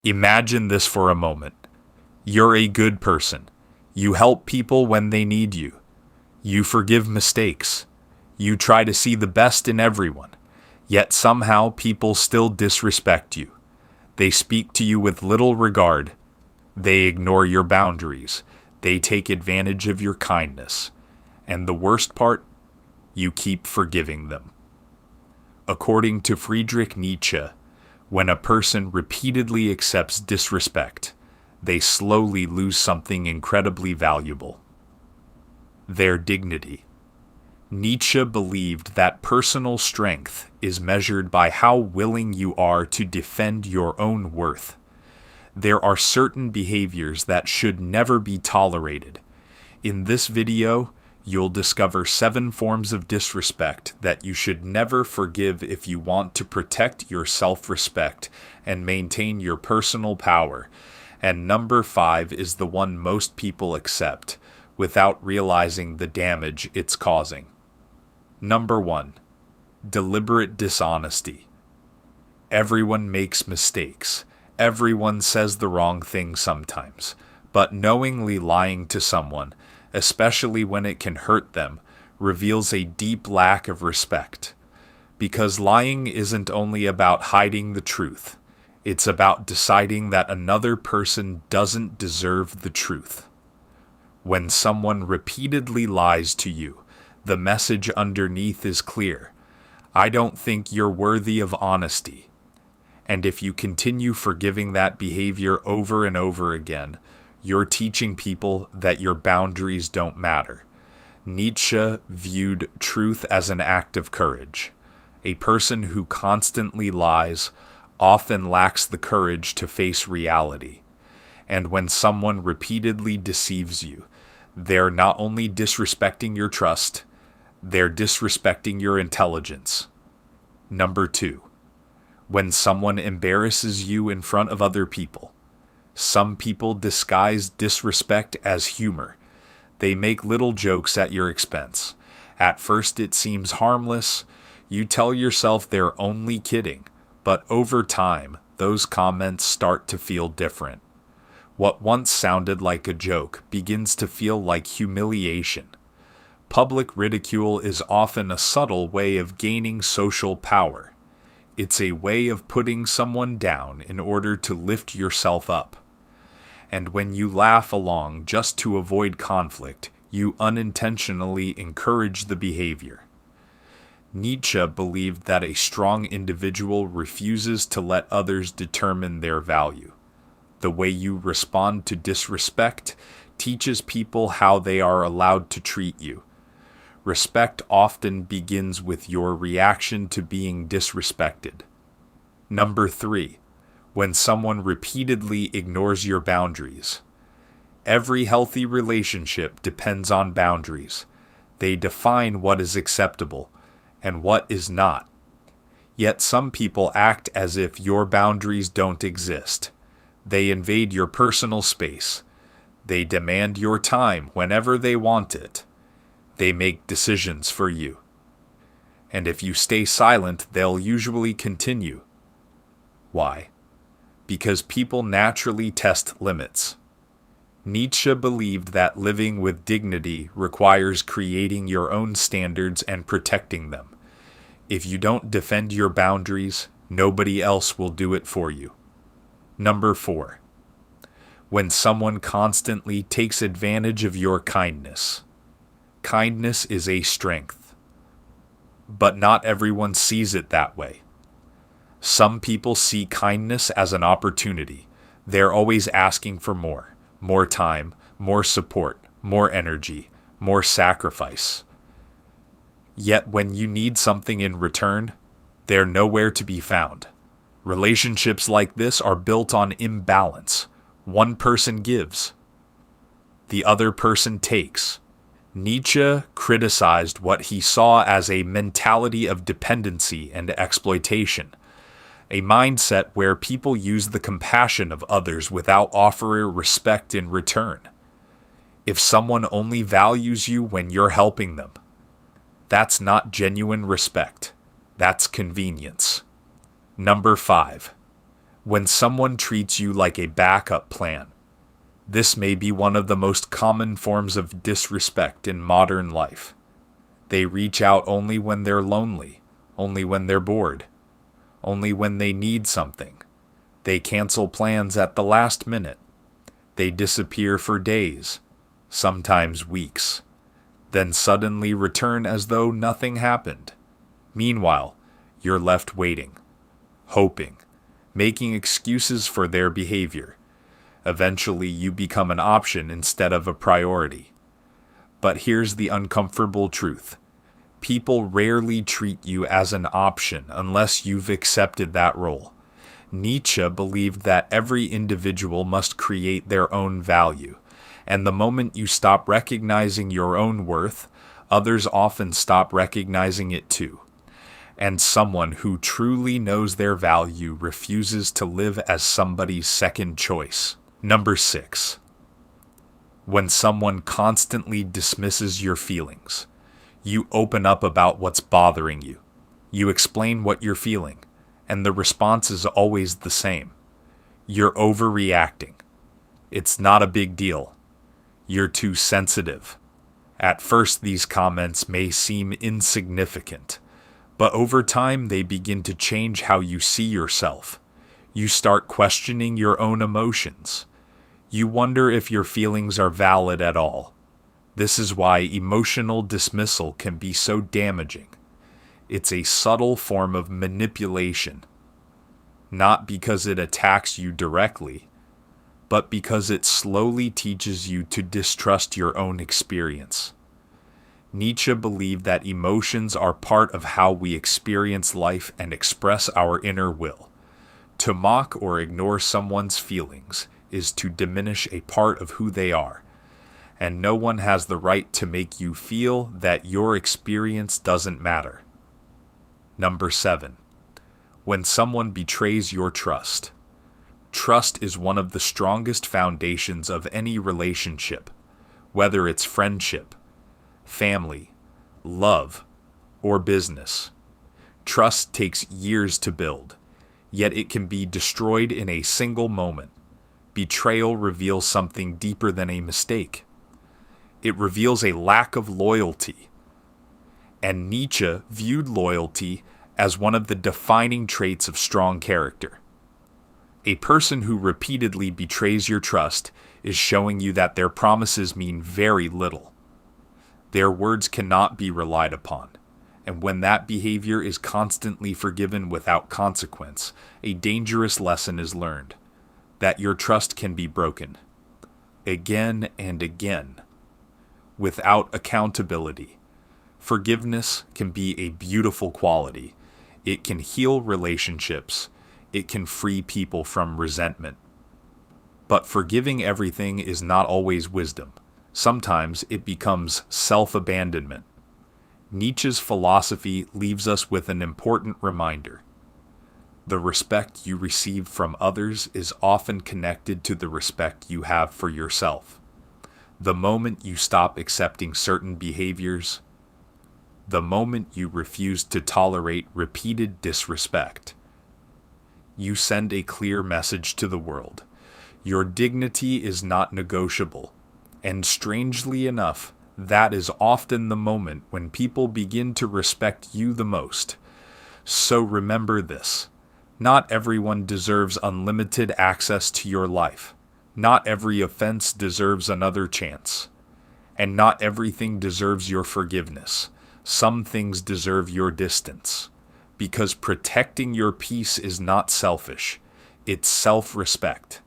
Imagine this for a moment. You're a good person. You help people when they need you. You forgive mistakes. You try to see the best in everyone. Yet somehow people still disrespect you. They speak to you with little regard. They ignore your boundaries. They take advantage of your kindness. And the worst part, you keep forgiving them. According to Friedrich Nietzsche, when a person repeatedly accepts disrespect, they slowly lose something incredibly valuable: their dignity. Nietzsche believed that personal strength is measured by how willing you are to defend your own worth. There are certain behaviors that should never be tolerated. In this video, you'll discover 7 forms of disrespect that you should never forgive if you want to protect your self-respect and maintain your personal power. And number 5 is the one most people accept, without realizing the damage it's causing. Number 1. Deliberate dishonesty. Everyone makes mistakes. Everyone says the wrong thing sometimes. But knowingly lying to someone, especially when it can hurt them, reveals a deep lack of respect. Because lying isn't only about hiding the truth. It's about deciding that another person doesn't deserve the truth. When someone repeatedly lies to you, the message underneath is clear: I don't think you're worthy of honesty. And if you continue forgiving that behavior over and over again, you're teaching people that your boundaries don't matter. Nietzsche viewed truth as an act of courage. A person who constantly lies often lacks the courage to face reality. And when someone repeatedly deceives you, they're not only disrespecting your trust, they're disrespecting your intelligence. Number 2. When someone embarrasses you in front of other people. Some people disguise disrespect as humor. They make little jokes at your expense. At first it seems harmless. You tell yourself they're only kidding. But over time, those comments start to feel different. What once sounded like a joke begins to feel like humiliation. Public ridicule is often a subtle way of gaining social power. It's a way of putting someone down in order to lift yourself up. And when you laugh along just to avoid conflict, you unintentionally encourage the behavior. Nietzsche believed that a strong individual refuses to let others determine their value. The way you respond to disrespect teaches people how they are allowed to treat you. Respect often begins with your reaction to being disrespected. Number 3. When someone repeatedly ignores your boundaries. Every healthy relationship depends on boundaries. They define what is acceptable and what is not. Yet some people act as if your boundaries don't exist. They invade your personal space. They demand your time whenever they want it. They make decisions for you. And if you stay silent, they'll usually continue. Why? Because people naturally test limits. Nietzsche believed that living with dignity requires creating your own standards and protecting them. If you don't defend your boundaries, nobody else will do it for you. Number 4. When someone constantly takes advantage of your kindness. Kindness is a strength, but not everyone sees it that way. Some people see kindness as an opportunity. They're always asking for more time, more support, more energy, more sacrifice. Yet when you need something in return, they're nowhere to be found. Relationships like this are built on imbalance. One person gives, the other person takes. Nietzsche criticized what he saw as a mentality of dependency and exploitation, a mindset where people use the compassion of others without offering respect in return. If someone only values you when you're helping them, that's not genuine respect. That's convenience. Number 5. When someone treats you like a backup plan, this may be one of the most common forms of disrespect in modern life. They reach out only when they're lonely, only when they're bored, only when they need something. They cancel plans at the last minute. They disappear for days, sometimes weeks, then suddenly return as though nothing happened. Meanwhile, you're left waiting, hoping, making excuses for their behavior. Eventually, you become an option instead of a priority. But here's the uncomfortable truth. People rarely treat you as an option unless you've accepted that role. Nietzsche believed that every individual must create their own value, and the moment you stop recognizing your own worth, others often stop recognizing it too. And someone who truly knows their value refuses to live as somebody's second choice. Number 6. When someone constantly dismisses your feelings, you open up about what's bothering you. You explain what you're feeling, and the response is always the same. You're overreacting. It's not a big deal. You're too sensitive. At first, these comments may seem insignificant, but over time they begin to change how you see yourself. You start questioning your own emotions. You wonder if your feelings are valid at all. This is why emotional dismissal can be so damaging. It's a subtle form of manipulation, not because it attacks you directly, but because it slowly teaches you to distrust your own experience. Nietzsche believed that emotions are part of how we experience life and express our inner will. To mock or ignore someone's feelings is to diminish a part of who they are, and no one has the right to make you feel that your experience doesn't matter. Number 7. When someone betrays your trust. Trust is one of the strongest foundations of any relationship, whether it's friendship, family, love, or business. Trust takes years to build, yet it can be destroyed in a single moment. Betrayal reveals something deeper than a mistake. It reveals a lack of loyalty. And Nietzsche viewed loyalty as one of the defining traits of strong character. A person who repeatedly betrays your trust is showing you that their promises mean very little. Their words cannot be relied upon, and when that behavior is constantly forgiven without consequence, a dangerous lesson is learned, that your trust can be broken, again and again, without accountability. Forgiveness can be a beautiful quality. It can heal relationships. It can free people from resentment. But forgiving everything is not always wisdom. Sometimes it becomes self-abandonment. Nietzsche's philosophy leaves us with an important reminder. The respect you receive from others is often connected to the respect you have for yourself. The moment you stop accepting certain behaviors, the moment you refuse to tolerate repeated disrespect, you send a clear message to the world. Your dignity is not negotiable, and strangely enough, that is often the moment when people begin to respect you the most. So remember this. Not everyone deserves unlimited access to your life. Not every offense deserves another chance. And not everything deserves your forgiveness. Some things deserve your distance. Because protecting your peace is not selfish. It's self-respect.